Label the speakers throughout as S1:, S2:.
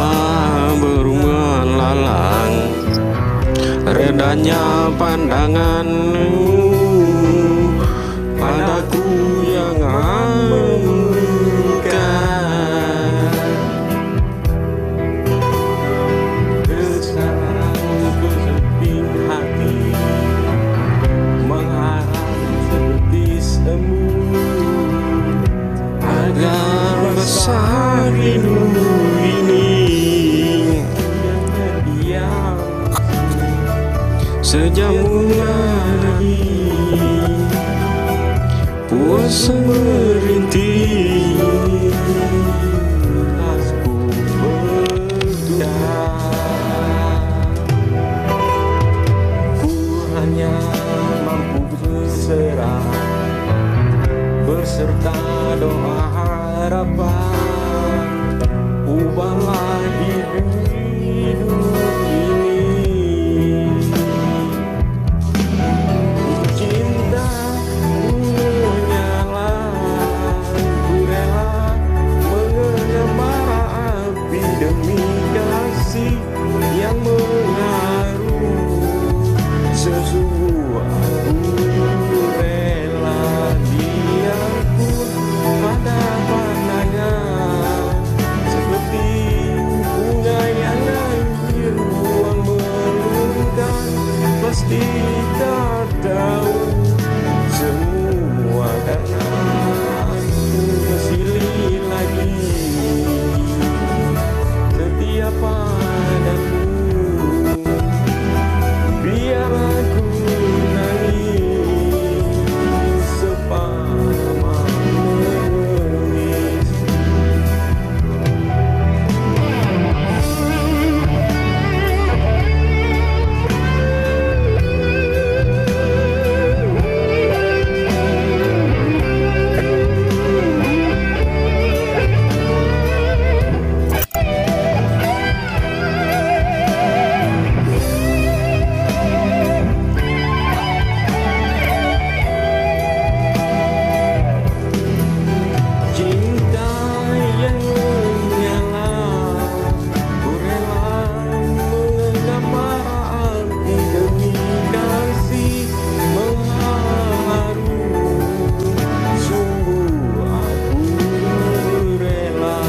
S1: tiba bermalang, redanya pandanganmu padaku yang angkat. Kesemping hati mengharap seperti semu, agar besar rindu ini diam sejamu lagi. Puasa merintih, asku berdoa. Ku hanya mampu berserah, berserta doa harapan. Ubahlah hidup ini. Cinta menyala, ku rela mengenang bara api demi kasih yang mengharu. Sesungguh aku rela biarpun pada pandangan seperti bunga yang hancur buang melungkang. Pasti tak tahu semua karena aku bersilih lagi setia padamu. Biar aku nangis sepama menangis. Cinta yang menyala, ku rela mengenang bara api demi kasih mengharu. Sungguh aku rela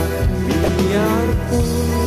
S1: biarpun